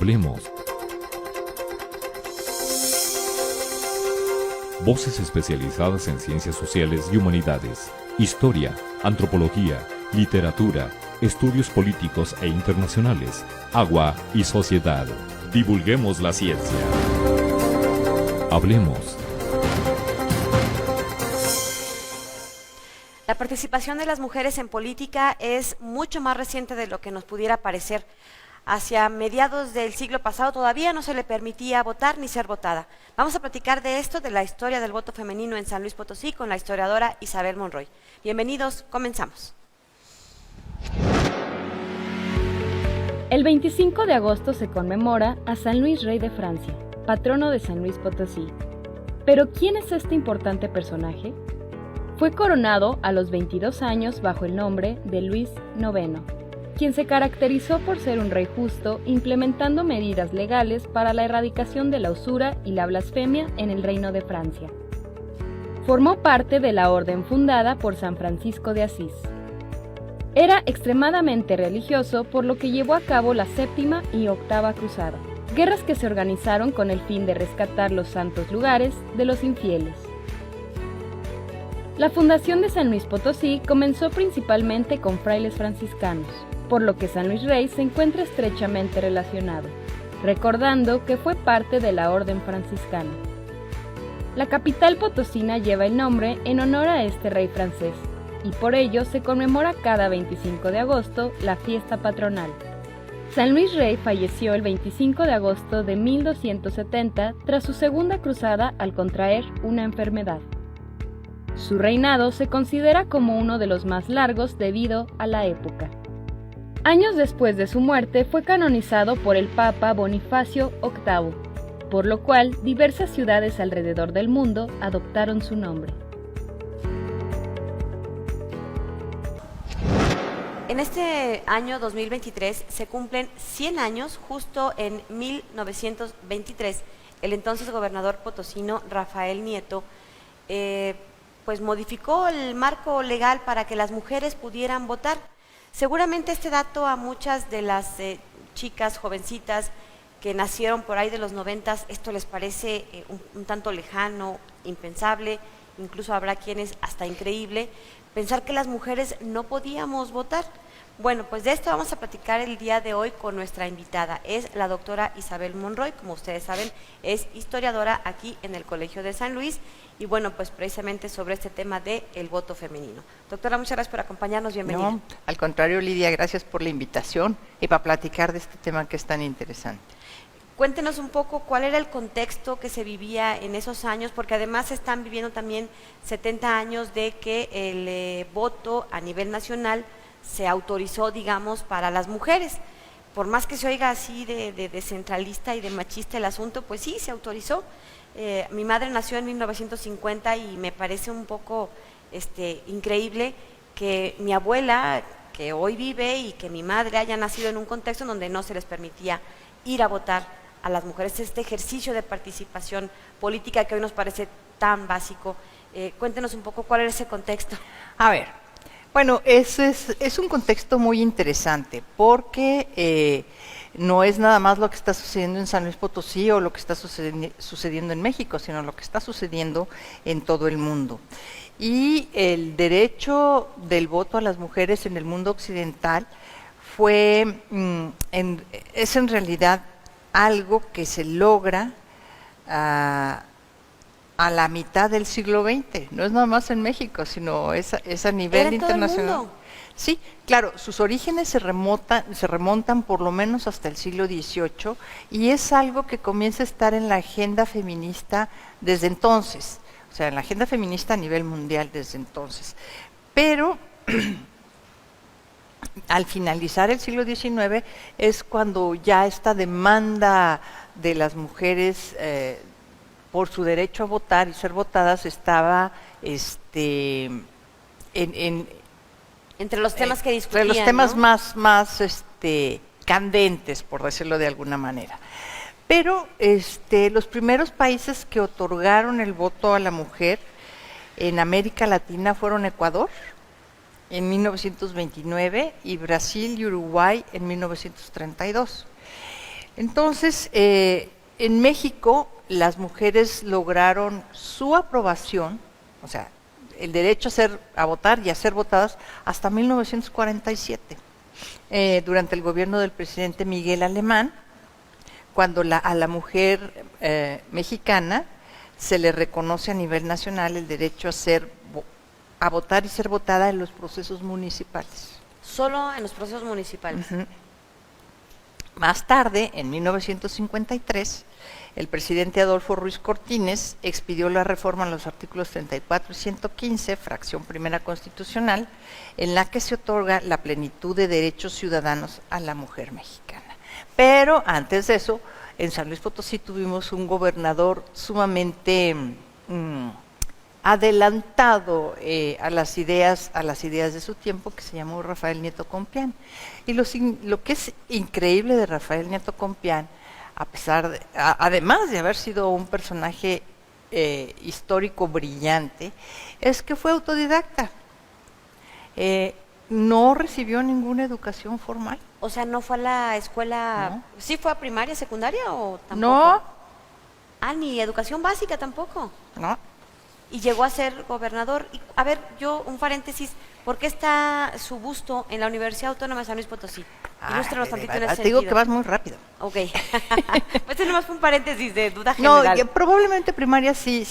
Hablemos. Voces especializadas en ciencias sociales y humanidades, historia, antropología, literatura, estudios políticos e internacionales, agua y sociedad. Divulguemos la ciencia. Hablemos. La participación de las mujeres en política es mucho más reciente de lo que nos pudiera parecer. Hacia mediados del siglo pasado todavía no se le permitía votar ni ser votada. Vamos a platicar de esto, de la historia del voto femenino en San Luis Potosí, con la historiadora Isabel Monroy. Bienvenidos, comenzamos. El 25 de agosto se conmemora a San Luis Rey de Francia, patrono de San Luis Potosí. Pero ¿quién es este importante personaje? Fue coronado a los 22 años bajo el nombre de Luis IX, quien se caracterizó por ser un rey justo, implementando medidas legales para la erradicación de la usura y la blasfemia en el Reino de Francia. Formó parte de la orden fundada por San Francisco de Asís. Era extremadamente religioso, por lo que llevó a cabo la Séptima y Octava Cruzada, guerras que se organizaron con el fin de rescatar los santos lugares de los infieles. La fundación de San Luis Potosí comenzó principalmente con frailes franciscanos, por lo que San Luis Rey se encuentra estrechamente relacionado, recordando que fue parte de la orden franciscana. La capital potosina lleva el nombre en honor a este rey francés, y por ello se conmemora cada 25 de agosto la fiesta patronal. San Luis Rey falleció el 25 de agosto de 1270 tras su segunda cruzada al contraer una enfermedad. Su reinado se considera como uno de los más largos debido a la época. Años después de su muerte fue canonizado por el Papa Bonifacio VIII, por lo cual diversas ciudades alrededor del mundo adoptaron su nombre. En este año 2023 se cumplen 100 años, justo en 1923, el entonces gobernador potosino Rafael Nieto pues modificó el marco legal para que las mujeres pudieran votar. Seguramente este dato a muchas de las chicas jovencitas que nacieron por ahí de los 90, esto les parece un tanto lejano, impensable, incluso habrá quienes hasta increíble, pensar que las mujeres no podíamos votar. Bueno, pues de esto vamos a platicar el día de hoy con nuestra invitada. Es la doctora Isabel Monroy, como ustedes saben, es historiadora aquí en el Colegio de San Luis y bueno, pues precisamente sobre este tema del voto femenino. Doctora, muchas gracias por acompañarnos, bienvenida. No, al contrario, Lidia, gracias por la invitación y para platicar de este tema que es tan interesante. Cuéntenos un poco cuál era el contexto que se vivía en esos años, porque además se están viviendo también 70 años de que el voto a nivel nacional se autorizó, digamos, para las mujeres. Por más que se oiga así de centralista y de machista el asunto, pues sí, se autorizó. Mi madre nació en 1950 y me parece un poco increíble que mi abuela, que hoy vive, y que mi madre haya nacido en un contexto en donde no se les permitía ir a votar a las mujeres, este ejercicio de participación política que hoy nos parece tan básico. Cuéntenos un poco cuál era ese contexto. A ver, bueno, es un contexto muy interesante porque no es nada más lo que está sucediendo en San Luis Potosí o lo que está sucediendo en México, sino lo que está sucediendo en todo el mundo. Y el derecho del voto a las mujeres en el mundo occidental es en realidad algo que se logra a la mitad del siglo XX, no es nada más en México, sino es a nivel internacional. ¿Todo el mundo? Sí, claro, sus orígenes se remontan por lo menos hasta el siglo XVIII y es algo que comienza a estar en la agenda feminista desde entonces, o sea, en la agenda feminista a nivel mundial desde entonces. Pero al finalizar el siglo XIX es cuando ya esta demanda de las mujeres por su derecho a votar y ser votadas estaba entre los temas que discutían, entre los temas, ¿no?, más candentes, por decirlo de alguna manera. Pero los primeros países que otorgaron el voto a la mujer en América Latina fueron Ecuador en 1929 y Brasil y Uruguay en 1932. Entonces, en México las mujeres lograron su aprobación, o sea, el derecho a votar y a ser votadas hasta 1947, durante el gobierno del presidente Miguel Alemán, cuando a la mujer mexicana se le reconoce a nivel nacional el derecho a votar y ser votada en los procesos municipales. Solo en los procesos municipales. Uh-huh. Más tarde, en 1953, el presidente Adolfo Ruiz Cortines expidió la reforma en los artículos 34 y 115, fracción primera constitucional, en la que se otorga la plenitud de derechos ciudadanos a la mujer mexicana. Pero antes de eso, en San Luis Potosí tuvimos un gobernador sumamente adelantado a las ideas de su tiempo, que se llamó Rafael Nieto Compián. Y lo que es increíble de Rafael Nieto Compián, además de haber sido un personaje histórico brillante, es que fue autodidacta. No recibió ninguna educación formal. O sea, ¿no fue a la escuela? No. ¿Sí fue a primaria, secundaria o tampoco? No. Ah, ni educación básica tampoco. No. Y llegó a ser gobernador. Y, a ver, un paréntesis, ¿por qué está su busto en la Universidad Autónoma de San Luis Potosí? Ilústranos tantito en ese te digo sentido. que vas muy rápido. Ok. Pues eso nomás fue un paréntesis de duda No, general. probablemente primaria sí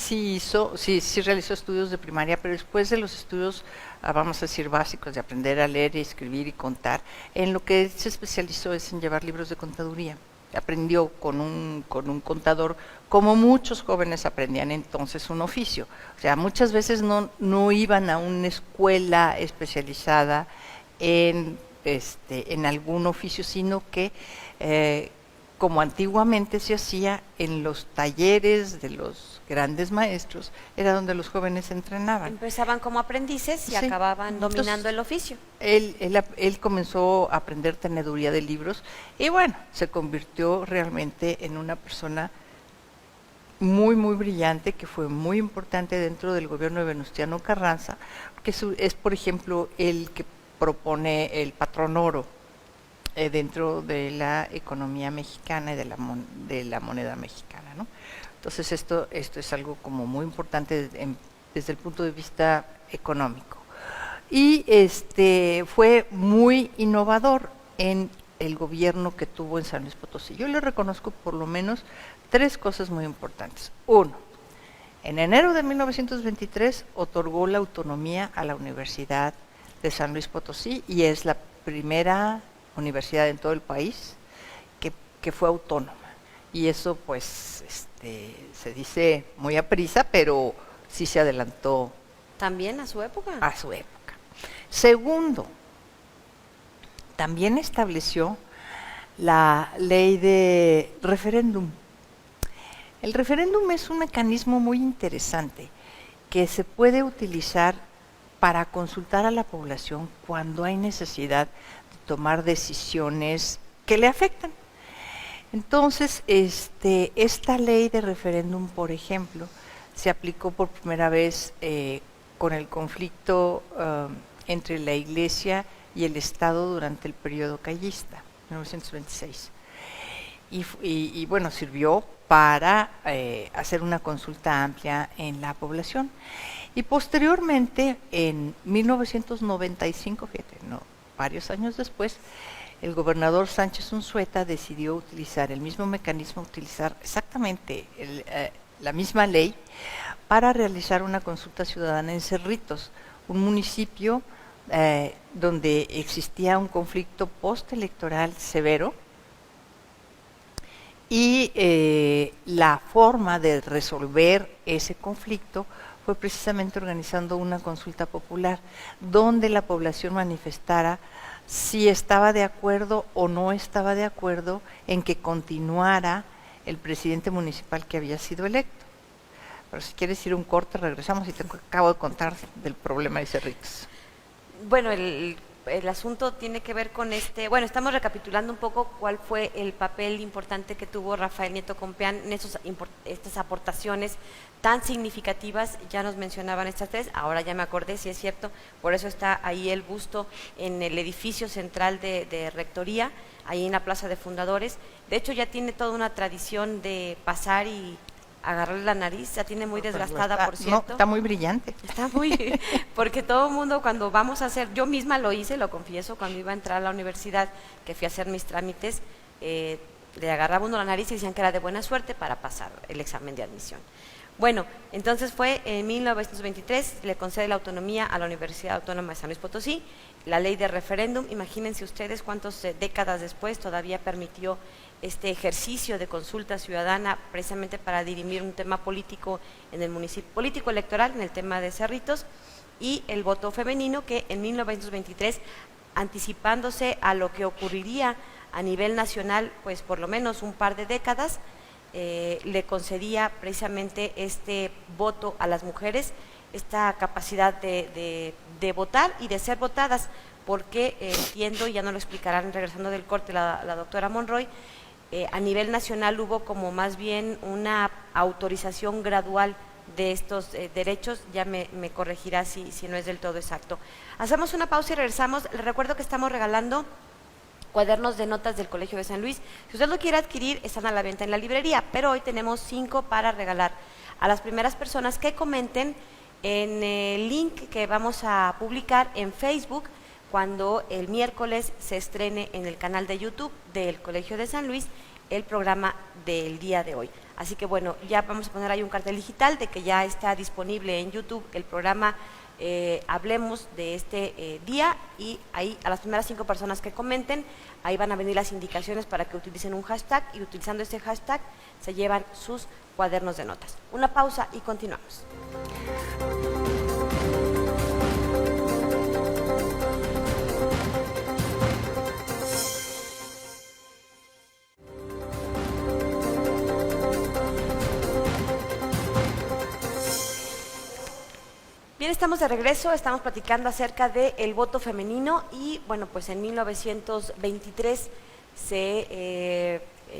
realizó estudios de primaria, pero después de los estudios, vamos a decir, básicos, de aprender a leer, escribir y contar, en lo que se especializó es en llevar libros de contaduría. Aprendió con un contador, como muchos jóvenes aprendían entonces un oficio. O sea, muchas veces no iban a una escuela especializada en algún oficio, sino que como antiguamente se hacía en los talleres de los grandes maestros, era donde los jóvenes se entrenaban. Empezaban como aprendices y Sí. acababan dominando Entonces, el oficio. Él comenzó a aprender teneduría de libros y bueno, se convirtió realmente en una persona muy, muy brillante, que fue muy importante dentro del gobierno de Venustiano Carranza, que es, por ejemplo, el que propone el patrón oro dentro de la economía mexicana y de la moneda mexicana, ¿no? Entonces esto es algo como muy importante desde el punto de vista económico. Y fue muy innovador en el gobierno que tuvo en San Luis Potosí. Yo le reconozco por lo menos 3 cosas muy importantes. 1, en enero de 1923 otorgó la autonomía a la Universidad de San Luis Potosí y es la primera universidad en todo el país que fue autónoma. Y eso pues se dice muy aprisa, pero sí se adelantó ¿También a su época? a su época. Segundo, también estableció la ley de referéndum. El referéndum es un mecanismo muy interesante que se puede utilizar para consultar a la población cuando hay necesidad de tomar decisiones que le afectan. Entonces, esta ley de referéndum, por ejemplo, se aplicó por primera vez con el conflicto entre la Iglesia y el Estado durante el periodo cayista, 1926. Y bueno, sirvió para hacer una consulta amplia en la población. Y posteriormente, en 1995, fíjate, varios años después, el gobernador Sánchez Unzueta decidió utilizar el mismo mecanismo, utilizar exactamente la misma ley para realizar una consulta ciudadana en Cerritos, un municipio donde existía un conflicto postelectoral severo y la forma de resolver ese conflicto fue precisamente organizando una consulta popular donde la población manifestara si estaba de acuerdo o no estaba de acuerdo en que continuara el presidente municipal que había sido electo. Pero si quieres ir a un corte, regresamos y te acabo de contar del problema de Cerritos. Bueno, el asunto tiene que ver con bueno, estamos recapitulando un poco cuál fue el papel importante que tuvo Rafael Nieto Compeán en estas aportaciones tan significativas. Ya nos mencionaban estas tres, ahora ya me acordé, si es cierto, por eso está ahí el busto en el edificio central de Rectoría, ahí en la Plaza de Fundadores. De hecho, ya tiene toda una tradición de pasar y agarrarle la nariz, ya tiene muy desgastada, por cierto. No, está muy brillante. Está muy, porque todo el mundo cuando vamos a hacer, yo misma lo hice, lo confieso, cuando iba a entrar a la universidad, que fui a hacer mis trámites, le agarraba uno la nariz y decían que era de buena suerte para pasar el examen de admisión. Bueno, entonces fue en 1923, le concede la autonomía a la Universidad Autónoma de San Luis Potosí, la ley de referéndum, imagínense ustedes cuántas décadas después todavía permitió este ejercicio de consulta ciudadana precisamente para dirimir un tema político en el municipio, político electoral en el tema de Cerritos, y el voto femenino que en 1923, anticipándose a lo que ocurriría a nivel nacional, pues por lo menos un par de décadas, le concedía precisamente este voto a las mujeres, esta capacidad de votar y de ser votadas, porque entiendo, y ya nos lo explicarán regresando del corte la doctora Monroy, a nivel nacional hubo como más bien una autorización gradual de estos derechos, ya me corregirá si no es del todo exacto. Hacemos una pausa y regresamos. Les recuerdo que estamos regalando cuadernos de notas del Colegio de San Luis. Si usted lo quiere adquirir, están a la venta en la librería, pero hoy tenemos 5 para regalar a las primeras personas que comenten en el link que vamos a publicar en Facebook cuando el miércoles se estrene en el canal de YouTube del Colegio de San Luis el programa del día de hoy. Así que bueno, ya vamos a poner ahí un cartel digital de que ya está disponible en YouTube el programa Hablemos de este día, y ahí a las primeras 5 personas que comenten, ahí van a venir las indicaciones para que utilicen un hashtag, y utilizando este hashtag se llevan sus cuadernos de notas. Una pausa y continuamos. Bien, estamos de regreso, estamos platicando acerca del voto femenino y bueno, pues en 1923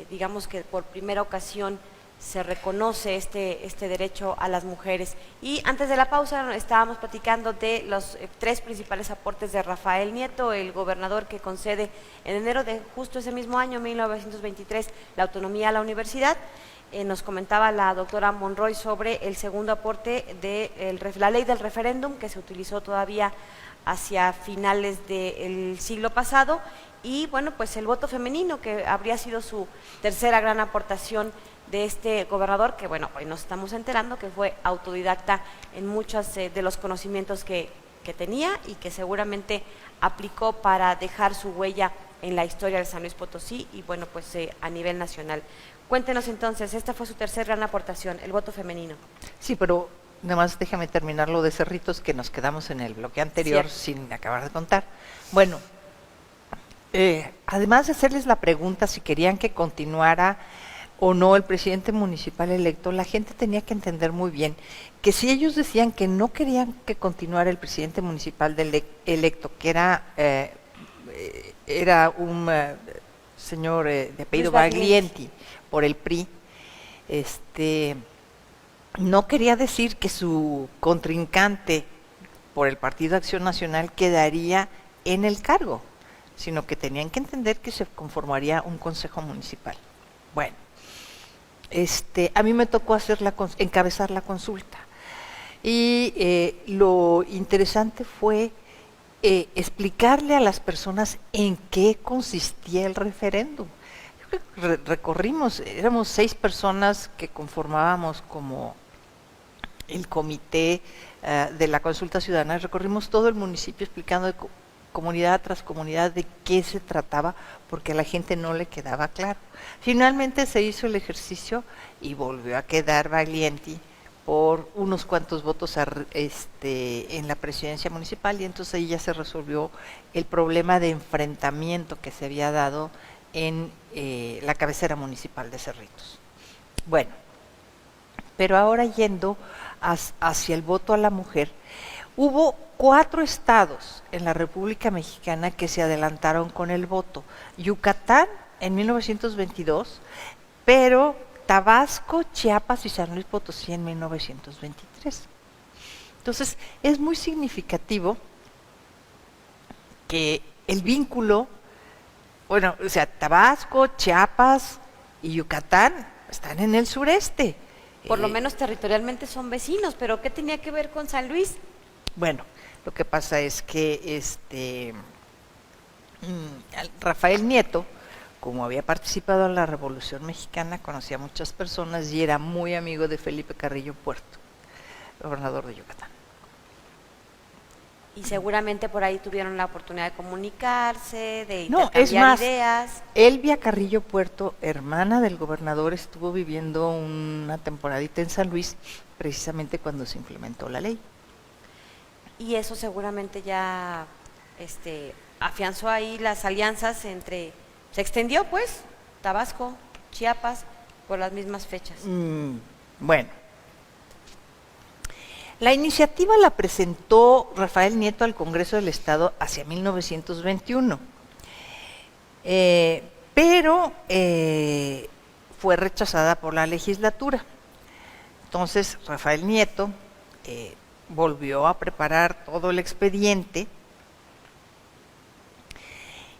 digamos que por primera ocasión se reconoce este derecho a las mujeres. Y antes de la pausa estábamos platicando de los 3 principales aportes de Rafael Nieto, el gobernador que concede en enero de justo ese mismo año, 1923, la autonomía a la universidad. Nos comentaba la doctora Monroy sobre el segundo aporte de la ley del referéndum, que se utilizó todavía hacia finales del siglo pasado, y bueno, pues el voto femenino, que habría sido su tercera gran aportación de este gobernador, que bueno, hoy nos estamos enterando que fue autodidacta en muchos de los conocimientos que tenía y que seguramente aplicó para dejar su huella en la historia de San Luis Potosí y bueno, pues a nivel nacional. Cuéntenos entonces, esta fue su tercera gran aportación, el voto femenino. Sí, pero nada más déjame terminar lo de Cerritos, que nos quedamos en el bloque anterior sin acabar de contar. Bueno, además de hacerles la pregunta si querían que continuara o no el presidente municipal electo, la gente tenía que entender muy bien que si ellos decían que no querían que continuara el presidente municipal electo, que era un señor de apellido Baglienti, por el PRI, no quería decir que su contrincante por el Partido Acción Nacional quedaría en el cargo, sino que tenían que entender que se conformaría un consejo municipal. Bueno, a mí me tocó encabezar la consulta y lo interesante fue explicarle a las personas en qué consistía el referéndum. Recorrimos, éramos 6 personas que conformábamos como el comité de la consulta ciudadana, recorrimos todo el municipio explicando de comunidad tras comunidad de qué se trataba, porque a la gente no le quedaba claro. Finalmente se hizo el ejercicio y volvió a quedar Baglienti por unos cuantos votos en la presidencia municipal, y entonces ahí ya se resolvió el problema de enfrentamiento que se había dado en la cabecera municipal de Cerritos. Bueno, pero ahora yendo hacia el voto a la mujer, Hubo 4 estados en la República Mexicana que se adelantaron con el voto. Yucatán en 1922, pero Tabasco, Chiapas y San Luis Potosí en 1923. Entonces, es muy significativo que el vínculo, bueno, o sea, Tabasco, Chiapas y Yucatán están en el sureste. Por lo menos territorialmente son vecinos, pero ¿qué tenía que ver con San Luis? Bueno, lo que pasa es que Rafael Nieto, como había participado en la Revolución Mexicana, conocía a muchas personas y era muy amigo de Felipe Carrillo Puerto, gobernador de Yucatán. Y seguramente por ahí tuvieron la oportunidad de comunicarse, de No, intercambiar es más, ideas. Elvia Carrillo Puerto, hermana del gobernador, estuvo viviendo una temporadita en San Luis, precisamente cuando se implementó la ley. Y eso seguramente ya afianzó ahí las alianzas se extendió pues, Tabasco, Chiapas, por las mismas fechas. Bueno, la iniciativa la presentó Rafael Nieto al Congreso del Estado hacia 1921, pero fue rechazada por la legislatura. Entonces, Rafael Nieto volvió a preparar todo el expediente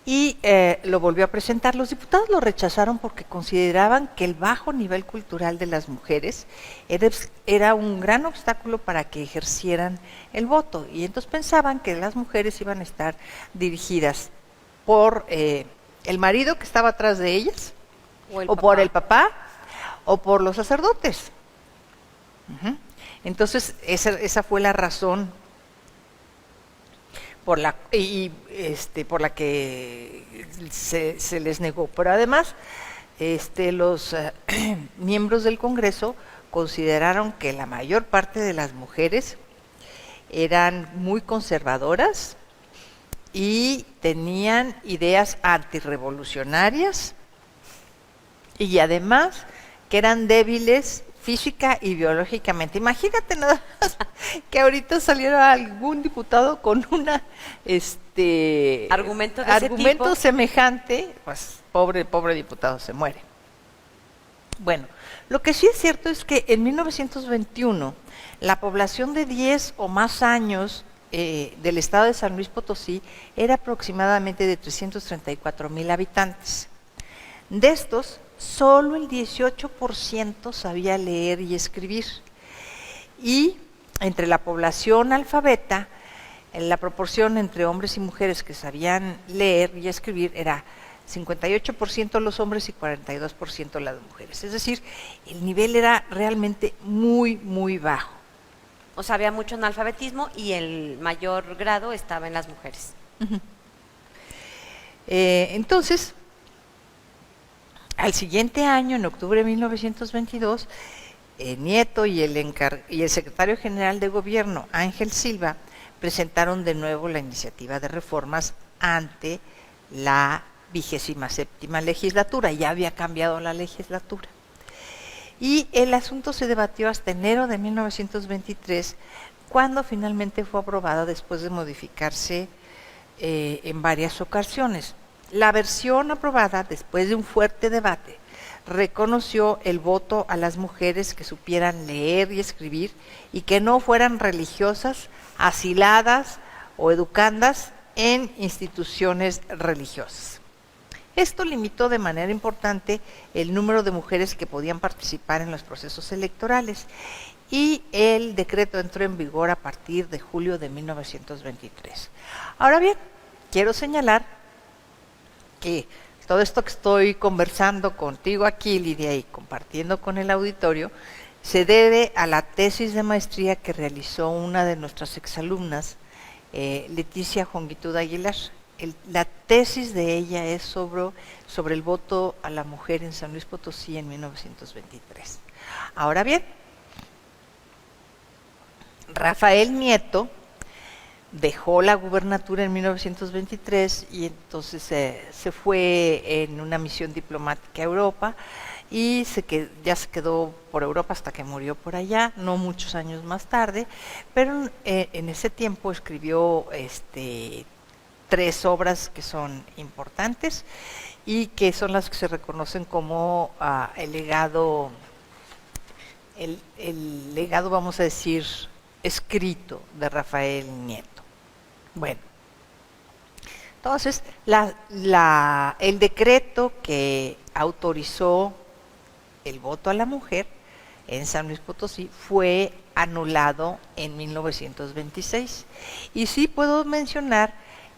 y lo volvió a presentar. Los diputados lo rechazaron porque consideraban que el bajo nivel cultural de las mujeres era un gran obstáculo para que ejercieran el voto, y entonces pensaban que las mujeres iban a estar dirigidas por el marido que estaba atrás de ellas, o por el papá, o por los sacerdotes. Entonces esa fue la razón por la que se les negó. Pero además los miembros del Congreso consideraron que la mayor parte de las mujeres eran muy conservadoras y tenían ideas antirrevolucionarias, y además que eran débiles física y biológicamente. Imagínate nada más que ahorita saliera algún diputado con una argumento de ese argumento tipo. semejante, pues pobre diputado se muere. Bueno, lo que sí es cierto es que en 1921 la población de 10 o más años del estado de San Luis Potosí era aproximadamente de 334,000 habitantes. De estos, solo el 18% sabía leer y escribir. Y entre la población analfabeta, la proporción entre hombres y mujeres que sabían leer y escribir era 58% los hombres y 42% las mujeres. Es decir, el nivel era realmente muy, muy bajo. O sea, había mucho analfabetismo y el mayor grado estaba en las mujeres. Entonces, al siguiente año, en octubre de 1922, Nieto y el secretario general de Gobierno, Ángel Silva, presentaron de nuevo la iniciativa de reformas ante la 27ª legislatura. Ya había cambiado la legislatura. Y el asunto se debatió hasta enero de 1923, cuando finalmente fue aprobada después de modificarse en varias ocasiones. La versión aprobada, después de un fuerte debate, reconoció el voto a las mujeres que supieran leer y escribir y que no fueran religiosas, asiladas o educandas en instituciones religiosas. Esto limitó de manera importante el número de mujeres que podían participar en los procesos electorales, y el decreto entró en vigor a partir de julio de 1923. Ahora bien, quiero señalar que todo esto que estoy conversando contigo aquí, Lidia, y compartiendo con el auditorio, se debe a la tesis de maestría que realizó una de nuestras exalumnas, Leticia Jongitud Aguilar. La tesis de ella es sobre el voto a la mujer en San Luis Potosí en 1923. Ahora bien, Rafael Nieto dejó la gubernatura en 1923 y entonces se fue en una misión diplomática a Europa, y ya se quedó por Europa hasta que murió por allá, no muchos años más tarde, pero en ese tiempo escribió 3 obras que son importantes y que son las que se reconocen como el legado, vamos a decir, escrito de Rafael Nieto. Bueno, entonces el decreto que autorizó el voto a la mujer en San Luis Potosí fue anulado en 1926. Y sí puedo mencionar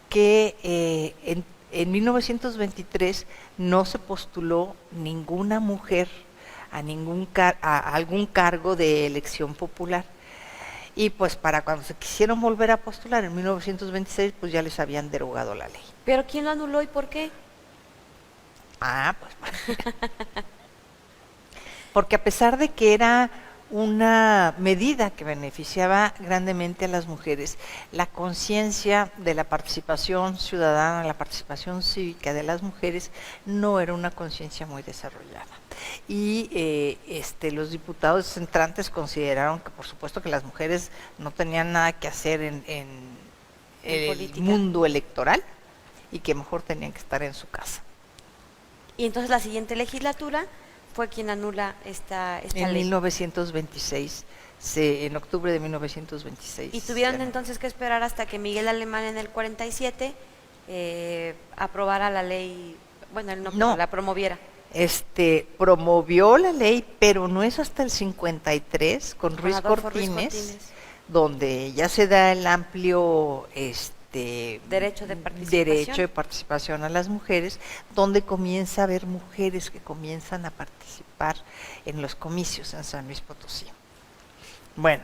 que en 1923 no se postuló ninguna mujer a algún cargo de elección popular. Y pues para cuando se quisieron volver a postular en 1926, pues ya les habían derogado la ley. ¿Pero quién lo anuló y por qué? Pues porque a pesar de que era una medida que beneficiaba grandemente a las mujeres, la conciencia de la participación ciudadana, la participación cívica de las mujeres no era una conciencia muy desarrollada. Y los diputados entrantes consideraron que por supuesto que las mujeres no tenían nada que hacer en el política, mundo electoral y que mejor tenían que estar en su casa. Y entonces la siguiente legislatura fue quien anula esta En ley. 1926, en octubre de 1926. Y tuvieron entonces que esperar hasta que Miguel Alemán en el 47 aprobara la ley, bueno, él no, la promoviera. Promovió la ley, pero no es hasta el 53 con Ruiz Cortines, donde ya se da el amplio derecho de participación a las mujeres, donde comienza a haber mujeres que comienzan a participar en los comicios en San Luis Potosí. Bueno.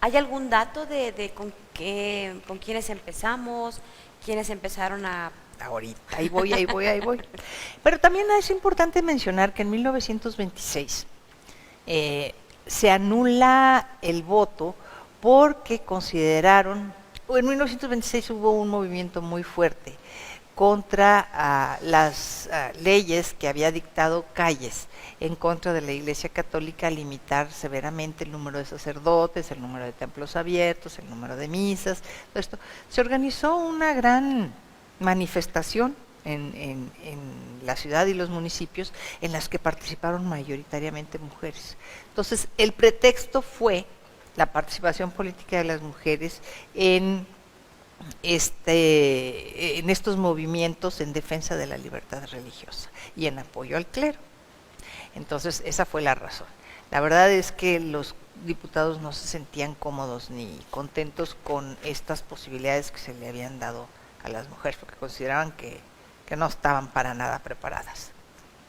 ¿Hay algún dato de con quiénes empezamos, quiénes empezaron a...? Ahorita, ahí voy. Pero también es importante mencionar que en 1926 se anula el voto porque consideraron, en 1926 hubo un movimiento muy fuerte contra las leyes que había dictado Calles en contra de la Iglesia Católica, limitar severamente el número de sacerdotes, el número de templos abiertos, el número de misas, todo esto. Se organizó una gran manifestación en la ciudad y los municipios en las que participaron mayoritariamente mujeres. Entonces, el pretexto fue la participación política de las mujeres en estos movimientos en defensa de la libertad religiosa y en apoyo al clero. Entonces, esa fue la razón. La verdad es que los diputados no se sentían cómodos ni contentos con estas posibilidades que se le habían dado a las mujeres, porque consideraban que no estaban para nada preparadas.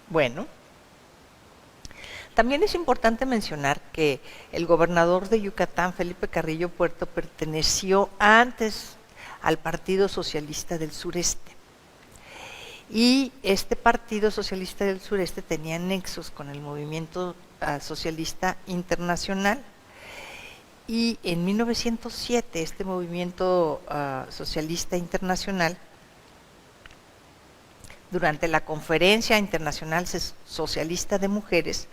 Bueno, también es importante mencionar que el gobernador de Yucatán, Felipe Carrillo Puerto, perteneció antes al Partido Socialista del Sureste. Y este Partido Socialista del Sureste tenía nexos con el movimiento socialista internacional. Y en 1907 este movimiento socialista internacional, durante la Conferencia Internacional Socialista de Mujeres,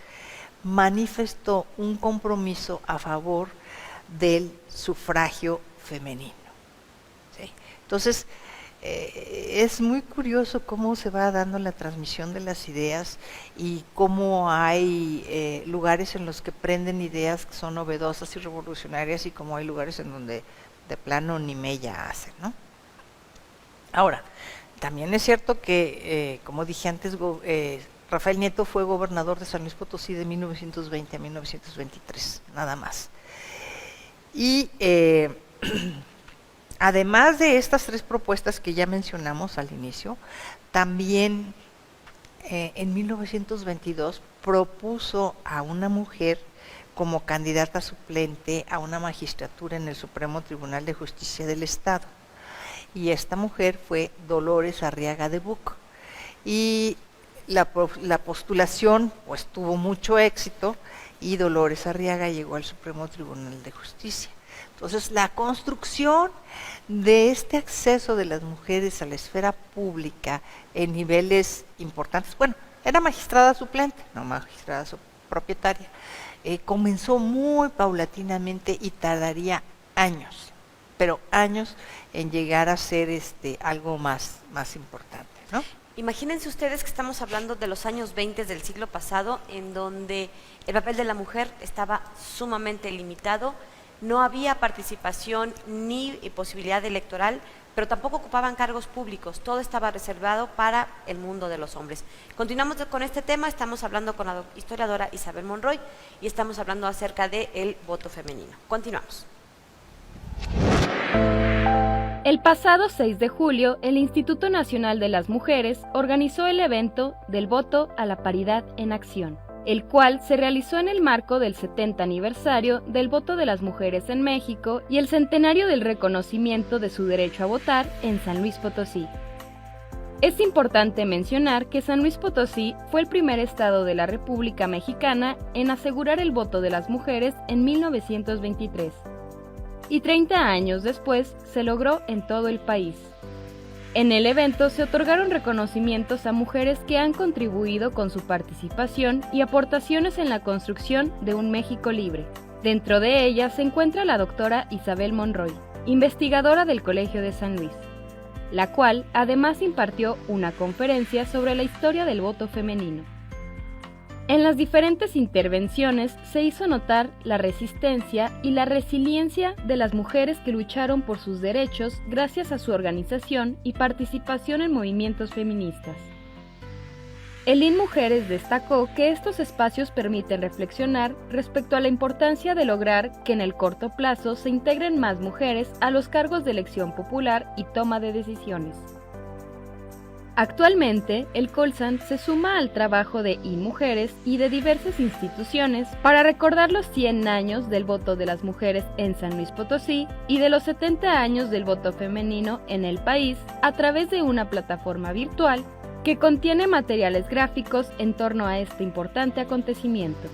manifestó un compromiso a favor del sufragio femenino. ¿Sí? Entonces, es muy curioso cómo se va dando la transmisión de las ideas y cómo hay lugares en los que prenden ideas que son novedosas y revolucionarias y cómo hay lugares en donde de plano ni mella hacen, ¿no? Ahora, también es cierto que, como dije antes, Rafael Nieto fue gobernador de San Luis Potosí de 1920 a 1923, nada más. Y además de estas 3 propuestas que ya mencionamos al inicio, también en 1922 propuso a una mujer como candidata suplente a una magistratura en el Supremo Tribunal de Justicia del Estado. Y esta mujer fue Dolores Arriaga de Buc. Y la postulación pues tuvo mucho éxito y Dolores Arriaga llegó al Supremo Tribunal de Justicia. Entonces, la construcción de este acceso de las mujeres a la esfera pública en niveles importantes, bueno, era magistrada suplente, no magistrada propietaria. Comenzó muy paulatinamente y tardaría años, pero años en llegar a ser algo más importante, ¿no? Imagínense ustedes que estamos hablando de los años 20 del siglo pasado, en donde el papel de la mujer estaba sumamente limitado, no había participación ni posibilidad electoral, pero tampoco ocupaban cargos públicos, todo estaba reservado para el mundo de los hombres. Continuamos con este tema, estamos hablando con la historiadora Isabel Monroy y estamos hablando acerca del voto femenino. Continuamos. El pasado 6 de julio, el Instituto Nacional de las Mujeres organizó el evento del voto a la paridad en acción, el cual se realizó en el marco del 70 aniversario del voto de las mujeres en México y el centenario del reconocimiento de su derecho a votar en San Luis Potosí. Es importante mencionar que San Luis Potosí fue el primer estado de la República Mexicana en asegurar el voto de las mujeres en 1923. Y 30 años después se logró en todo el país. En el evento se otorgaron reconocimientos a mujeres que han contribuido con su participación y aportaciones en la construcción de un México libre. Dentro de ellas se encuentra la doctora Isabel Monroy, investigadora del Colegio de San Luis, la cual además impartió una conferencia sobre la historia del voto femenino. En las diferentes intervenciones se hizo notar la resistencia y la resiliencia de las mujeres que lucharon por sus derechos gracias a su organización y participación en movimientos feministas. El INMujeres destacó que estos espacios permiten reflexionar respecto a la importancia de lograr que en el corto plazo se integren más mujeres a los cargos de elección popular y toma de decisiones. Actualmente, el Colsan se suma al trabajo de INMujeres y de diversas instituciones para recordar los 100 años del voto de las mujeres en San Luis Potosí y de los 70 años del voto femenino en el país a través de una plataforma virtual que contiene materiales gráficos en torno a este importante acontecimiento.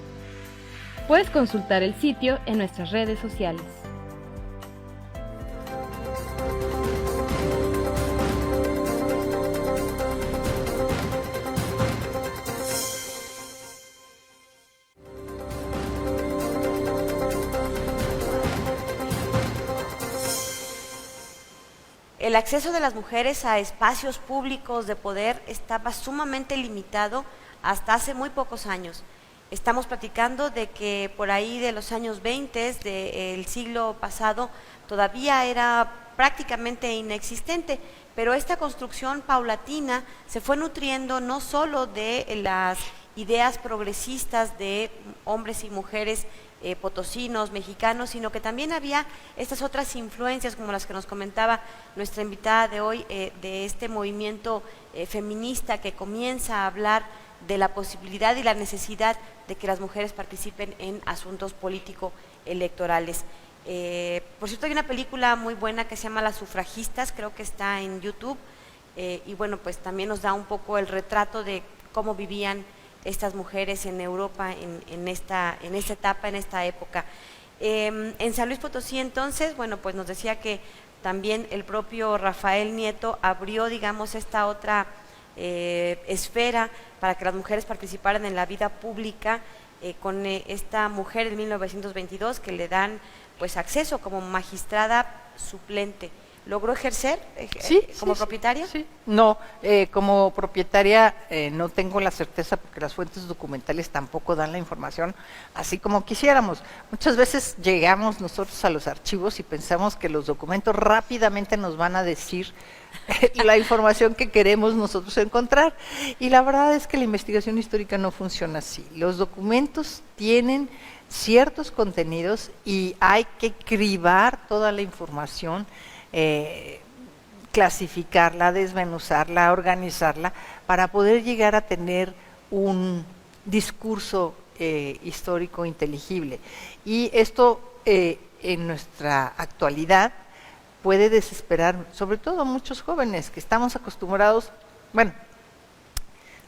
Puedes consultar el sitio en nuestras redes sociales. El acceso de las mujeres a espacios públicos de poder estaba sumamente limitado hasta hace muy pocos años. Estamos platicando de que por ahí de los años 20 del siglo pasado todavía era prácticamente inexistente, pero esta construcción paulatina se fue nutriendo no solo de las ideas progresistas de hombres y mujeres potosinos, mexicanos, sino que también había estas otras influencias como las que nos comentaba nuestra invitada de hoy, de este movimiento feminista que comienza a hablar de la posibilidad y la necesidad de que las mujeres participen en asuntos político-electorales. Por cierto, hay una película muy buena que se llama Las sufragistas, creo que está en YouTube, y bueno, pues también nos da un poco el retrato de cómo vivían estas mujeres en Europa en esta etapa, en esta época. En San Luis Potosí entonces, bueno, pues nos decía que también el propio Rafael Nieto abrió, digamos, esta otra esfera para que las mujeres participaran en la vida pública con esta mujer de 1922 que le dan pues acceso como magistrada suplente. ¿Logró ejercer como propietaria? Sí. No, como propietaria no tengo la certeza porque las fuentes documentales tampoco dan la información así como quisiéramos. Muchas veces llegamos nosotros a los archivos y pensamos que los documentos rápidamente nos van a decir la información que queremos nosotros encontrar. Y la verdad es que la investigación histórica no funciona así. Los documentos tienen ciertos contenidos y hay que cribar toda la información, clasificarla, desmenuzarla, organizarla, para poder llegar a tener un discurso histórico inteligible. Y esto en nuestra actualidad puede desesperar, sobre todo a muchos jóvenes que estamos acostumbrados, bueno,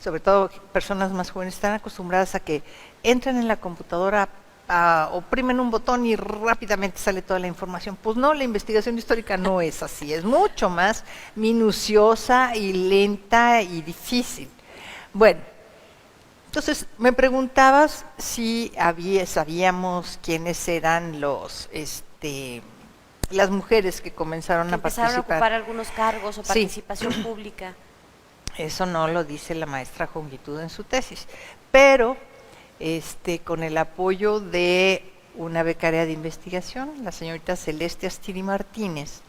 sobre todo personas más jóvenes están acostumbradas a que entran en la computadora, oprimen un botón y rápidamente sale toda la información. Pues no, la investigación histórica no es así, es mucho más minuciosa y lenta y difícil. Bueno, Entonces, me preguntabas si sabíamos quiénes eran las mujeres que comenzaron Que a empezaron a participar. ocupar algunos cargos o Sí. participación pública. Eso no lo dice la maestra Jongitud en su tesis, pero con el apoyo de una becaria de investigación, la señorita Celeste Astiri Martínez,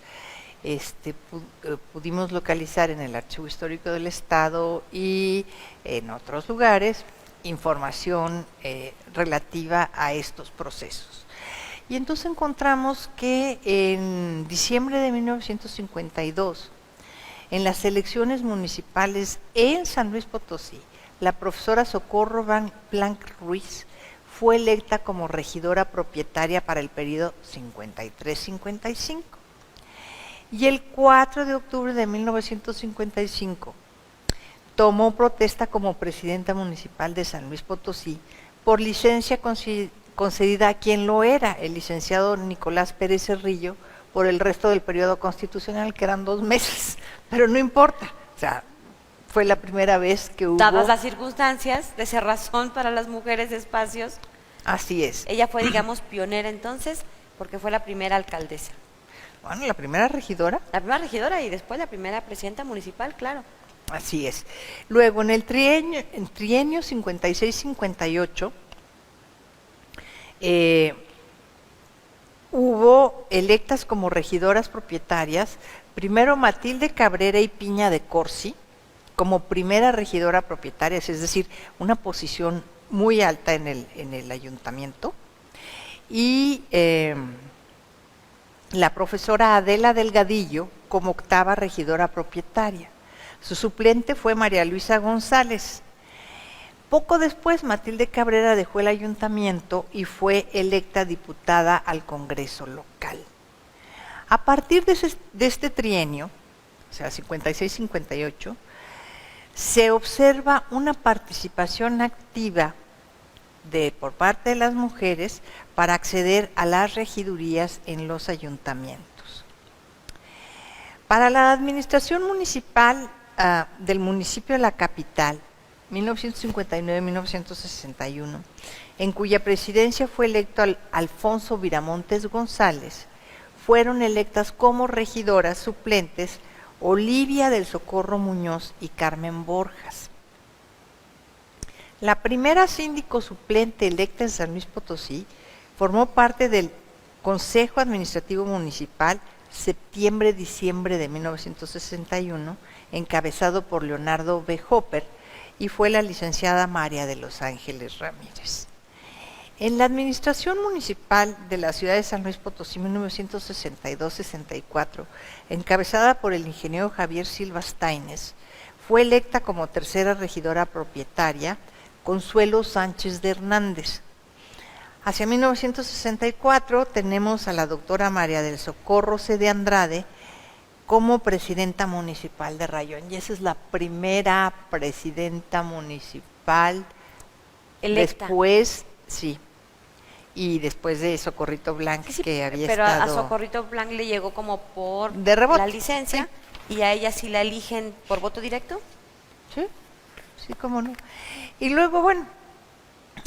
pudimos localizar en el Archivo Histórico del Estado y en otros lugares información relativa a estos procesos. Y entonces encontramos que en diciembre de 1952, en las elecciones municipales en San Luis Potosí, la profesora Socorro Blanc Ruiz fue electa como regidora propietaria para el periodo 53-55. Y el 4 de octubre de 1955 tomó protesta como presidenta municipal de San Luis Potosí por licencia concedida a quien lo era, el licenciado Nicolás Pérez Cerrillo, por el resto del periodo constitucional, que eran 2 meses, pero no importa, o sea, fue la primera vez que hubo... Dadas las circunstancias de cerrazón para las mujeres de espacios. Así es. Ella fue, digamos, pionera entonces, porque fue la primera alcaldesa. Bueno, la primera regidora. La primera regidora y después la primera presidenta municipal, claro. Así es. Luego, en el trienio 56-58, hubo electas como regidoras propietarias, primero Matilde Cabrera y Piña de Corsi, como primera regidora propietaria, es decir, una posición muy alta en el ayuntamiento, y la profesora Adela Delgadillo como octava regidora propietaria. Su suplente fue María Luisa González. Poco después, Matilde Cabrera dejó el ayuntamiento y fue electa diputada al Congreso local. A partir de este trienio, o sea, 56-58, se observa una participación activa por parte de las mujeres para acceder a las regidurías en los ayuntamientos. Para la administración municipal del municipio de la capital, 1959-1961, en cuya presidencia fue electo Alfonso Viramontes González, fueron electas como regidoras suplentes Olivia del Socorro Muñoz y Carmen Borjas. La primera síndico suplente electa en San Luis Potosí formó parte del Consejo Administrativo Municipal septiembre-diciembre de 1961, encabezado por Leonardo B. Hopper, y fue la licenciada María de los Ángeles Ramírez. En la administración municipal de la ciudad de San Luis Potosí, 1962-64, encabezada por el ingeniero Javier Silva Staines, fue electa como tercera regidora propietaria Consuelo Sánchez de Hernández. Hacia 1964 tenemos a la doctora María del Socorro C. de Andrade como presidenta municipal de Rayón, y esa es la primera presidenta municipal Electa. Después, sí, y después de Socorrito Blanc, Sí, que había pero estado... a Socorrito Blanc le llegó como por De rebote. la licencia, y a ella sí la eligen por voto directo. Sí, sí, cómo no. Y luego, bueno,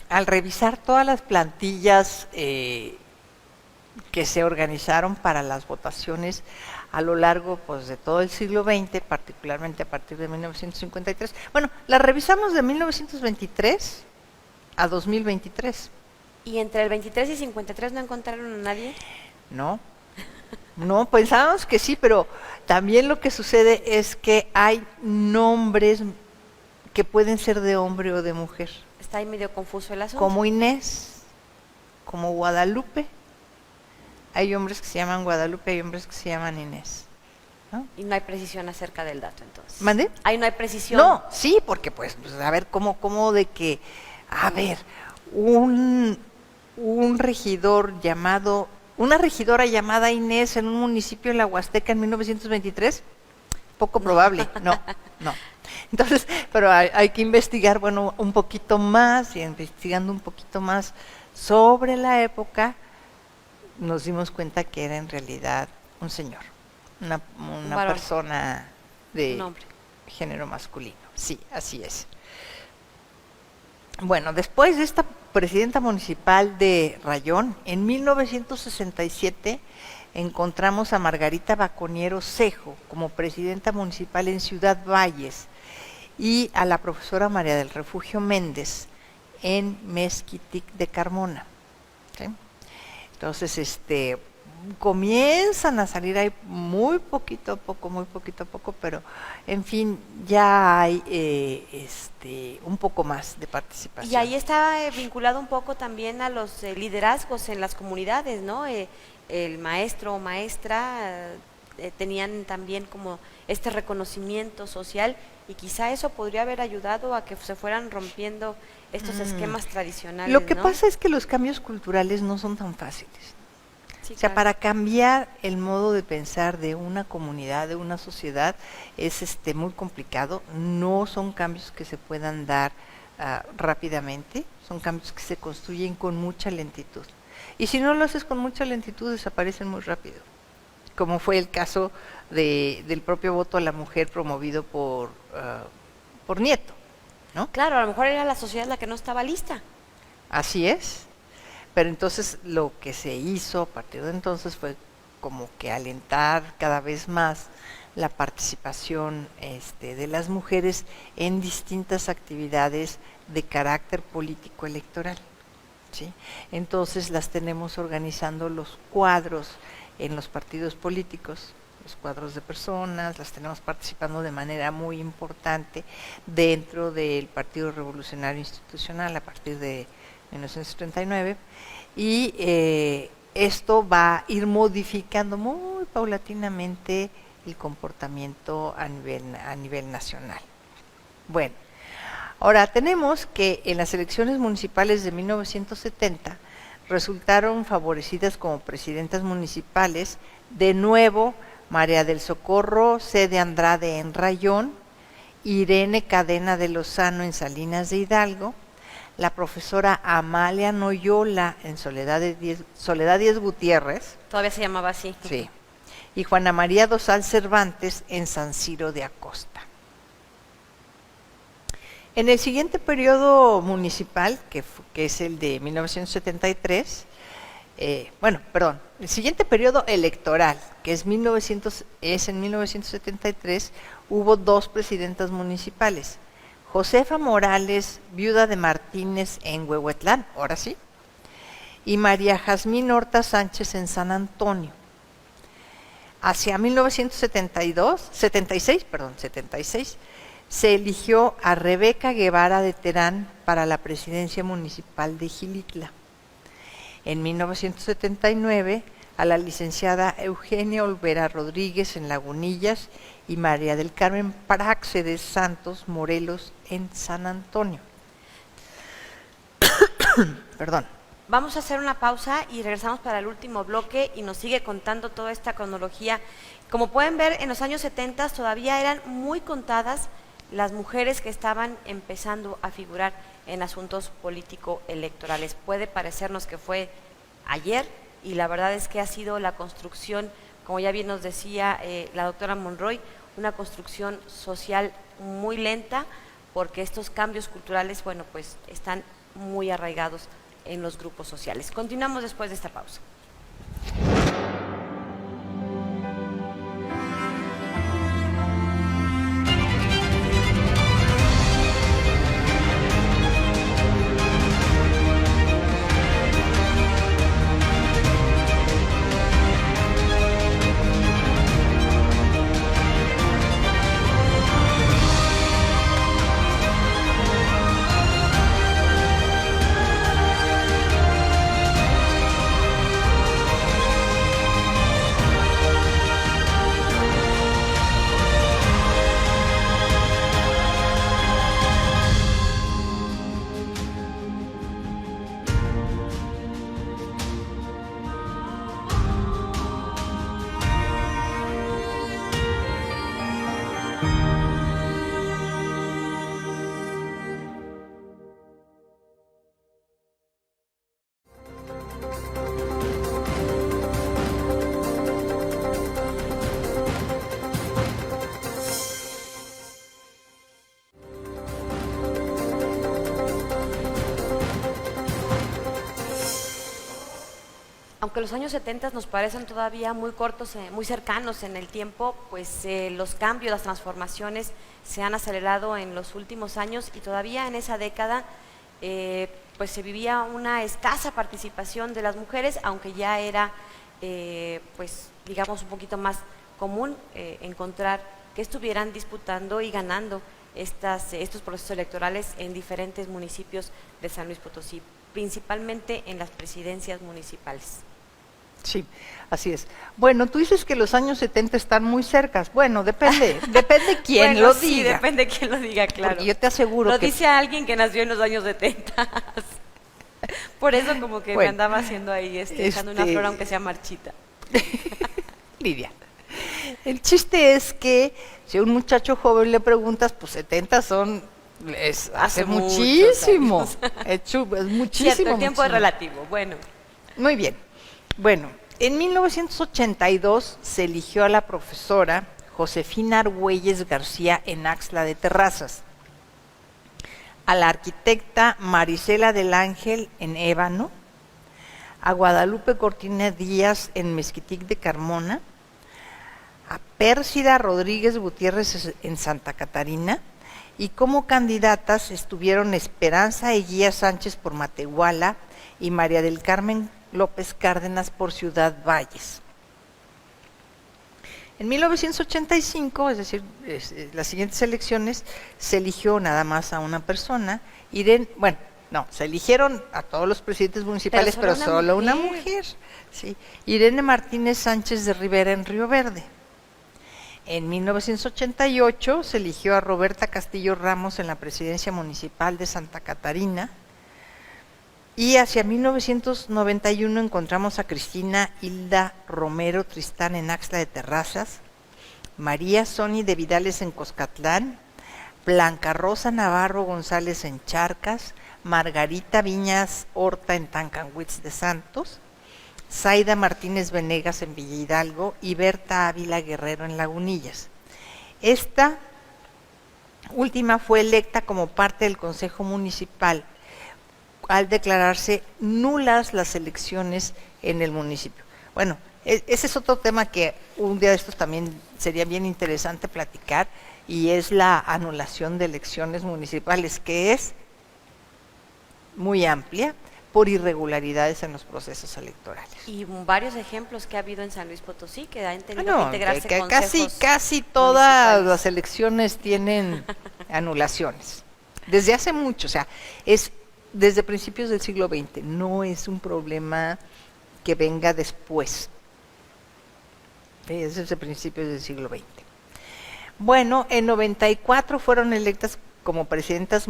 al revisar todas las plantillas que se organizaron para las votaciones a lo largo pues, de todo el siglo XX, particularmente a partir de 1953, bueno, las revisamos de 1923 a 2023. ¿Y entre el 23 y 53 no encontraron a nadie? No, no, pensábamos que sí, pero también lo que sucede es que hay nombres que pueden ser de hombre o de mujer. Está ahí medio confuso el asunto. Como Inés, como Guadalupe. Hay hombres que se llaman Guadalupe, hay hombres que se llaman Inés. ¿No? Y no hay precisión acerca del dato, entonces. ¿Mande? Ahí no hay precisión. No, sí, porque pues a ver, ¿cómo de que, a ver, un regidor llamado, una regidora llamada Inés en un municipio en la Huasteca en 1923? Poco probable, no. Entonces, pero hay que investigar, bueno, un poquito más, y investigando un poquito más sobre la época, nos dimos cuenta que era en realidad un señor, una persona de género masculino. Sí, así es. Bueno, después de esta presidenta municipal de Rayón, en 1967 encontramos a Margarita Baconiero Cejo como presidenta municipal en Ciudad Valles y a la profesora María del Refugio Méndez en Mezquitic de Carmona. ¿Sí? Entonces, comienzan a salir ahí muy poquito a poco, pero en fin, ya hay un poco más de participación. Y ahí está vinculado un poco también a los liderazgos en las comunidades, ¿no? El maestro o maestra tenían también como este reconocimiento social y quizá eso podría haber ayudado a que se fueran rompiendo estos esquemas tradicionales. Lo que ¿no? pasa es que los cambios culturales no son tan fáciles. Sí, O sea, claro. para cambiar el modo de pensar de una comunidad, de una sociedad, es muy complicado. No son cambios que se puedan dar rápidamente, son cambios que se construyen con mucha lentitud. Y si no lo haces con mucha lentitud, desaparecen muy rápido, como fue el caso del propio voto a la mujer promovido por Nieto, ¿no? Claro, a lo mejor era la sociedad la que no estaba lista. Así es. Pero entonces lo que se hizo a partir de entonces fue como que alentar cada vez más la participación de las mujeres en distintas actividades de carácter político electoral. ¿Sí? Entonces las tenemos organizando los cuadros en los partidos políticos, los cuadros de personas, las tenemos participando de manera muy importante dentro del Partido Revolucionario Institucional a partir de 1939, y esto va a ir modificando muy paulatinamente el comportamiento a nivel nacional. Bueno, ahora tenemos que en las elecciones municipales de 1970 resultaron favorecidas como presidentas municipales de nuevo María del Socorro C. de Andrade en Rayón, Irene Cadena de Lozano en Salinas de Hidalgo, la profesora Amalia Noyola en Soledad Díez Gutiérrez. Todavía se llamaba así. Sí. Y Juana María Dosal Cervantes en San Ciro de Acosta. En el siguiente periodo municipal, que es el de 1973, el siguiente periodo electoral, que es en 1973, hubo dos presidentas municipales. Josefa Morales, viuda de Martínez en Huehuetlán, ahora sí, y María Jazmín Horta Sánchez en San Antonio. Hacia 1976, se eligió a Rebeca Guevara de Terán para la presidencia municipal de Xilitla. En 1979, a la licenciada Eugenia Olvera Rodríguez en Lagunillas y María del Carmen Praxedes Santos Morelos en San Antonio. Perdón. Vamos a hacer una pausa y regresamos para el último bloque y nos sigue contando toda esta cronología. Como pueden ver, en los años 70 todavía eran muy contadas las mujeres que estaban empezando a figurar en asuntos político-electorales. Puede parecernos que fue ayer y la verdad es que ha sido la construcción, como ya bien nos decía la doctora Monroy, una construcción social muy lenta porque estos cambios culturales, bueno, pues están muy arraigados en los grupos sociales. Continuamos después de esta pausa. aunque los años 70 nos parecen todavía muy cortos, muy cercanos en el tiempo, pues los cambios, las transformaciones se han acelerado en los últimos años y todavía en esa década pues se vivía una escasa participación de las mujeres, aunque ya era pues digamos un poquito más común encontrar que estuvieran disputando y ganando estos procesos electorales en diferentes municipios de San Luis Potosí, principalmente en las presidencias municipales. Sí, así es. Bueno, tú dices que los años 70 están muy cercas. Bueno, depende quién bueno, lo sí, diga. Depende quién lo diga, claro. Porque yo te aseguro lo que... dice alguien que nació en los años 70. Por eso como que me andaba haciendo ahí echando una flor aunque sea marchita. Lidia, el chiste es que si a un muchacho joven le preguntas, pues 70 hace muchísimo. Es muchísimo. Cierto, el tiempo es relativo. Bueno. Muy bien. Bueno, en 1982 se eligió a la profesora Josefina Argüelles García en Axtla de Terrazas, a la arquitecta Marisela del Ángel en Ébano, a Guadalupe Cortina Díaz en Mezquitic de Carmona, a Pérsida Rodríguez Gutiérrez en Santa Catarina, y como candidatas estuvieron Esperanza Eguía Sánchez por Matehuala y María del Carmen López Cárdenas por Ciudad Valles. En 1985, es decir, las siguientes elecciones, se eligió nada más a una persona, se eligieron a todos los presidentes municipales, pero solo una mujer. Sí, Irene Martínez Sánchez de Rivera en Río Verde. En 1988 se eligió a Roberta Castillo Ramos en la presidencia municipal de Santa Catarina. Y hacia 1991 encontramos a Cristina Hilda Romero Tristán en Axtla de Terrazas, María Sony de Vidales en Coscatlán, Blanca Rosa Navarro González en Charcas, Margarita Viñas Horta en Tancanwitz de Santos, Zaida Martínez Venegas en Villa Hidalgo y Berta Ávila Guerrero en Lagunillas. Esta última fue electa como parte del Consejo Municipal al declararse nulas las elecciones en el municipio. Bueno, ese es otro tema que un día de estos también sería bien interesante platicar, y es la anulación de elecciones municipales, que es muy amplia por irregularidades en los procesos electorales. Y varios ejemplos que ha habido en San Luis Potosí que han tenido que integrarse casi todas las elecciones tienen anulaciones. Desde hace mucho, o sea, es desde principios del siglo XX, no es un problema que venga después, es desde principios del siglo XX. Bueno, en 94 fueron electas como presidentas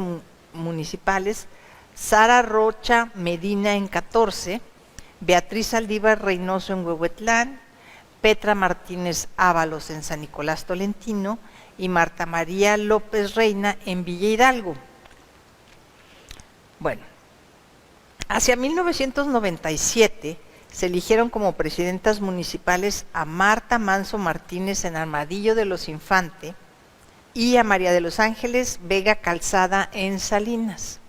municipales Sara Rocha Medina en 14, Beatriz Aldívar Reynoso en Huehuetlán, Petra Martínez Ábalos en San Nicolás Tolentino y Marta María López Reina en Villa Hidalgo. Bueno, hacia 1997 se eligieron como presidentas municipales a Marta Manso Martínez en Armadillo de los Infante y a María de los Ángeles Vega Calzada en Salinas.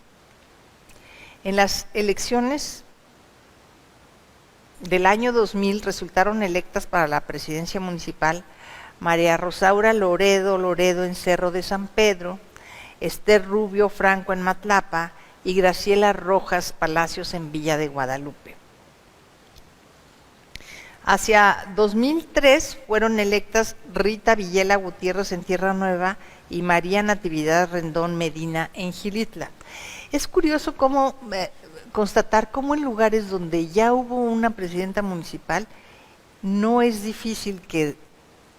En las elecciones del año 2000 resultaron electas para la presidencia municipal María Rosaura Loredo en Cerro de San Pedro, Esther Rubio Franco en Matlapa y Graciela Rojas Palacios en Villa de Guadalupe. Hacia 2003 fueron electas Rita Villela Gutiérrez en Tierra Nueva y María Natividad Rendón Medina en Xilitla. Es curioso constatar cómo en lugares donde ya hubo una presidenta municipal, no es difícil que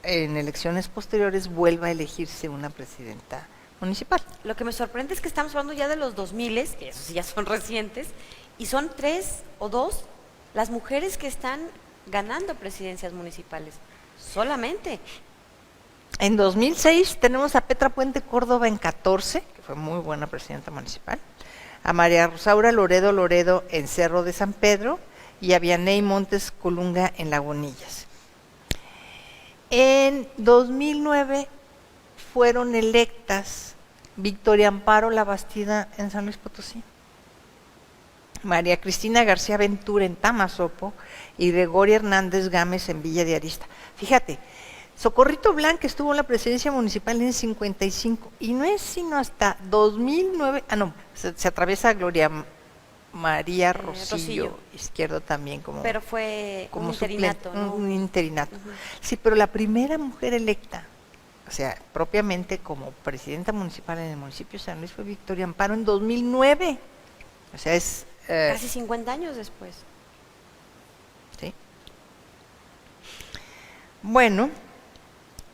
en elecciones posteriores vuelva a elegirse una presidenta municipal. Lo que me sorprende es que estamos hablando ya de los 2000, que esos ya son recientes, y son 3 o 2 las mujeres que están ganando presidencias municipales, solamente. En 2006 tenemos a Petra Puente Córdoba en 14, que fue muy buena presidenta municipal, a María Rosaura Loredo en Cerro de San Pedro y a Vianey Montes Colunga en Lagunillas. En 2009 fueron electas Victoria Amparo Labastida en San Luis Potosí. María Cristina García Ventura en Tamazopo y Gregoria Hernández Gámez en Villa de Arista. Fíjate, Socorrito Blanca estuvo en la presidencia municipal en el 55 y no es sino hasta 2009, se atraviesa Gloria María Rosillo, izquierdo también pero fue como un interinato, suplente, ¿no? un interinato. Uh-huh. Sí, pero la primera mujer electa, o sea, propiamente como presidenta municipal en el municipio de San Luis fue Victoria Amparo en 2009. O sea, es casi 50 años después. Sí. Bueno,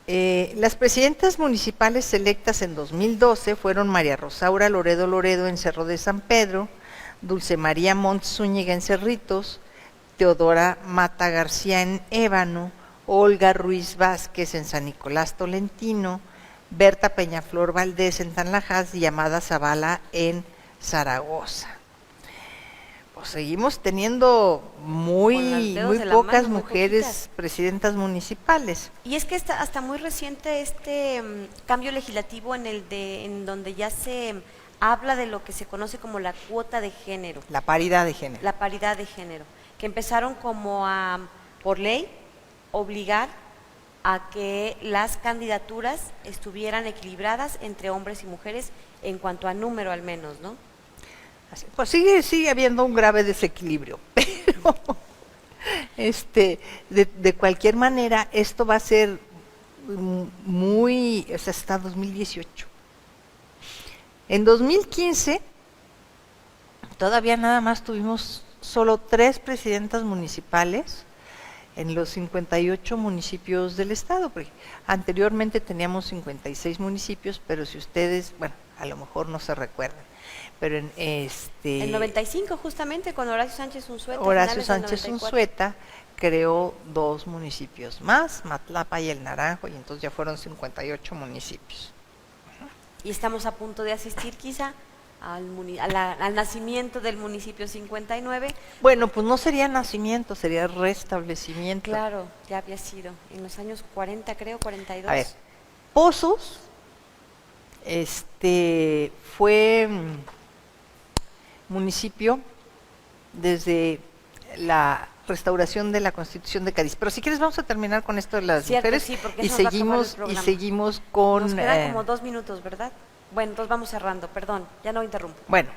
las presidentas municipales electas en 2012 fueron María Rosaura Loredo en Cerro de San Pedro, Dulce María Montt Zúñiga en Cerritos, Teodora Mata García en Ébano, Olga Ruiz Vázquez en San Nicolás Tolentino, Berta Peñaflor Valdés en Tanlajas y Amada Zavala en Zaragoza. Pues seguimos teniendo muy pocas mujeres presidentas municipales. Y es que está hasta muy reciente este cambio legislativo en donde ya se habla de lo que se conoce como la cuota de género. La paridad de género. La paridad de género, que empezaron como a, por ley, obligar a que las candidaturas estuvieran equilibradas entre hombres y mujeres en cuanto a número al menos, ¿no? Pues sigue habiendo un grave desequilibrio, pero de cualquier manera esto va a ser muy, o sea, hasta 2018. En 2015 todavía nada más tuvimos solo 3 presidentas municipales en los 58 municipios del estado, porque anteriormente teníamos 56 municipios, pero si ustedes, bueno, a lo mejor no se recuerdan, pero en el 95 justamente con Horacio Sánchez Unzueta. Horacio Sánchez Unzueta creó 2 municipios más, Matlapa y El Naranjo, y entonces ya fueron 58 municipios. Y estamos a punto de asistir quizá al nacimiento del municipio 59. Bueno, pues no sería nacimiento, sería restablecimiento. Claro, ya había sido en los años 40, creo, 42. A ver, Pozos fue municipio desde la restauración de la Constitución de Cádiz. Pero si quieres vamos a terminar con esto de las mujeres, sí, y seguimos con... Nos quedan como 2 minutos, ¿verdad? Bueno, entonces vamos cerrando, perdón, ya no interrumpo. Bueno,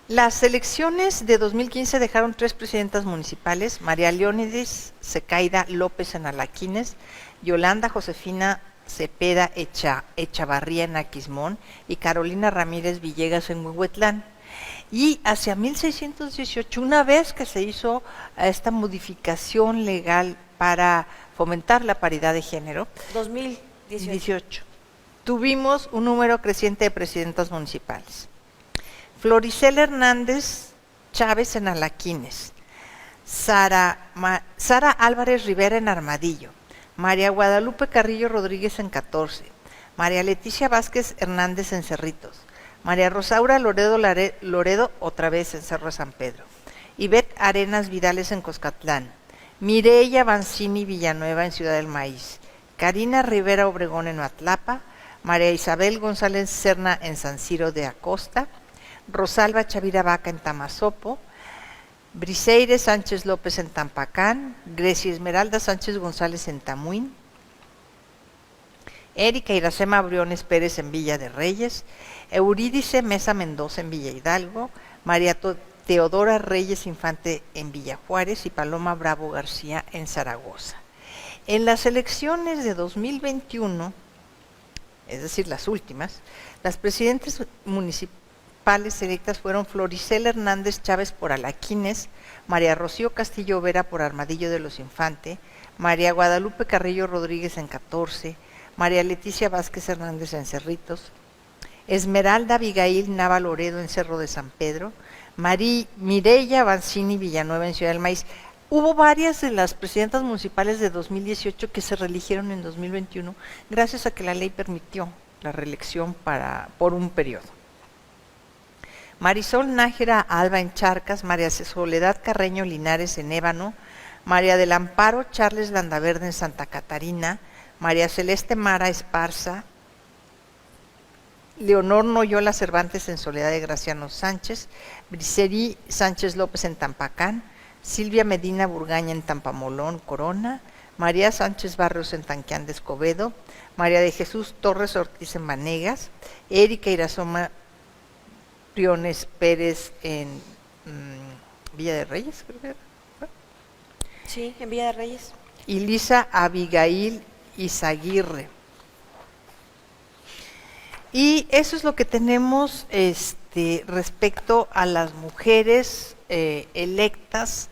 las elecciones de 2015 dejaron 3 presidentas municipales: María Leónides Secaida López en Alaquines, Yolanda Josefina Cepeda Echavarría en Aquismón y Carolina Ramírez Villegas en Huehuetlán. Y hacia 1618, una vez que se hizo esta modificación legal para fomentar la paridad de género, 2018, tuvimos un número creciente de presidentas municipales. Floricela Hernández Chávez en Alaquines, Sara Álvarez Rivera en Armadillo, María Guadalupe Carrillo Rodríguez en 14, María Leticia Vázquez Hernández en Cerritos, María Rosaura Loredo otra vez en Cerro de San Pedro, Ivette Arenas Vidales en Coscatlán, Mireya Banzini Villanueva en Ciudad del Maíz, Karina Rivera Obregón en Matlapa, María Isabel González Serna en San Ciro de Acosta, Rosalba Chavira Vaca en Tamazopo, Briseire Sánchez López en Tampacán, Grecia Esmeralda Sánchez González en Tamuín, Erika Iracema Briones Pérez en Villa de Reyes, Eurídice Mesa Mendoza en Villa Hidalgo, María Teodora Reyes Infante en Villa Juárez y Paloma Bravo García en Zaragoza. En las elecciones de 2021, es decir, las últimas, las presidentes municipales electas fueron Floricela Hernández Chávez por Alaquines, María Rocío Castillo Vera por Armadillo de los Infante, María Guadalupe Carrillo Rodríguez en 14, María Leticia Vázquez Hernández en Cerritos, Esmeralda Abigail Nava Loredo en Cerro de San Pedro, Mireya Banzini Villanueva en Ciudad del Maíz. Hubo varias de las presidentas municipales de 2018 que se reeligieron en 2021 gracias a que la ley permitió la reelección por un periodo. Marisol Nájera Alba en Charcas, María Soledad Carreño Linares en Ébano, María del Amparo Charles Landaverde en Santa Catarina, María Celeste Mara Esparza Leonor Noyola Cervantes en Soledad de Graciano Sánchez, Bricerí Sánchez López en Tampacán, Silvia Medina Burgaña en Tampamolón, Corona, María Sánchez Barrios en Tanquián de Escobedo, María de Jesús Torres Ortiz en Vanegas, Erika Irazoma Priones Pérez en Villa de Reyes, creo que era. Sí, en Villa de Reyes. Y Lisa Abigail Izaguirre. Y eso es lo que tenemos respecto a las mujeres electas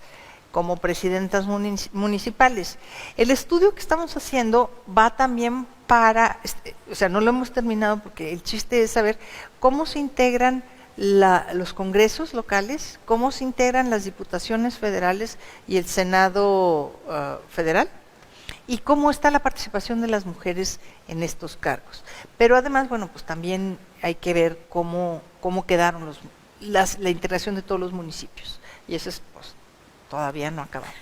como presidentas municipales. El estudio que estamos haciendo va también para, o sea, no lo hemos terminado porque el chiste es saber cómo se integran los congresos locales, cómo se integran las diputaciones federales y el Senado federal, y cómo está la participación de las mujeres en estos cargos. Pero además, bueno, pues también hay que ver cómo quedaron la integración de todos los municipios. Y eso es, pues, todavía no acabamos.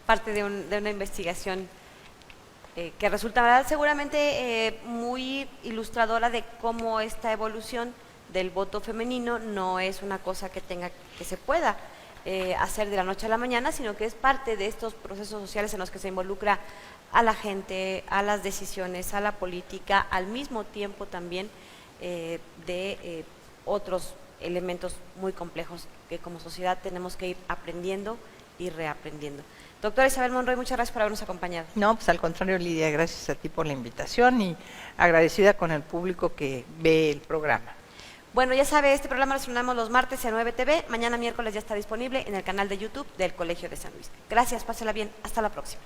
Parte de una investigación que resultará seguramente muy ilustradora de cómo esta evolución del voto femenino no es una cosa que se pueda hacer de la noche a la mañana, sino que es parte de estos procesos sociales en los que se involucra a la gente, a las decisiones, a la política, al mismo tiempo también de otros elementos muy complejos que como sociedad tenemos que ir aprendiendo y reaprendiendo. Doctora Isabel Monroy, muchas gracias por habernos acompañado. No, pues al contrario, Lidia, gracias a ti por la invitación y agradecida con el público que ve el programa. Bueno, ya sabe, este programa lo estrenamos los martes en 9 TV, mañana miércoles ya está disponible en el canal de YouTube del Colegio de San Luis. Gracias, pásela bien, hasta la próxima.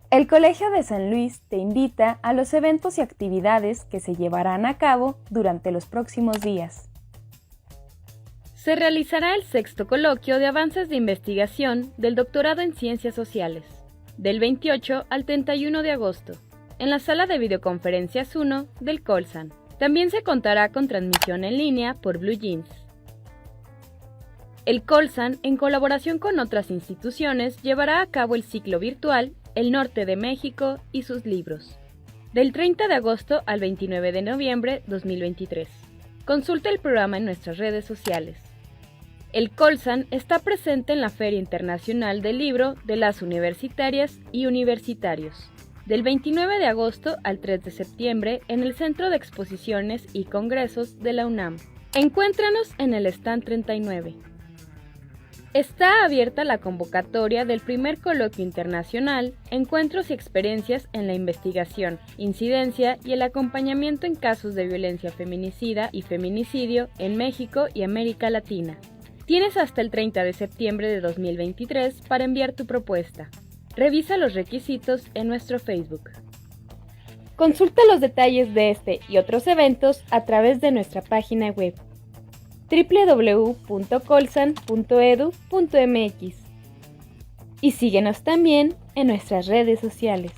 El Colegio de San Luis te invita a los eventos y actividades que se llevarán a cabo durante los próximos días. Se realizará el 6º coloquio de avances de investigación del doctorado en Ciencias Sociales, del 28 al 31 de agosto. En la sala de videoconferencias 1 del Colsan. También se contará con transmisión en línea por Blue Jeans. El Colsan, en colaboración con otras instituciones, llevará a cabo el ciclo virtual El Norte de México y sus libros, del 30 de agosto al 29 de noviembre 2023. Consulta el programa en nuestras redes sociales. El Colsan está presente en la Feria Internacional del Libro de las Universitarias y Universitarios, del 29 de agosto al 3 de septiembre en el Centro de Exposiciones y Congresos de la UNAM. Encuéntranos en el stand 39. Está abierta la convocatoria del primer coloquio internacional, Encuentros y experiencias en la investigación, incidencia y el acompañamiento en casos de violencia feminicida y feminicidio en México y América Latina. Tienes hasta el 30 de septiembre de 2023 para enviar tu propuesta. Revisa los requisitos en nuestro Facebook. Consulta los detalles de este y otros eventos a través de nuestra página web www.colsan.edu.mx y síguenos también en nuestras redes sociales.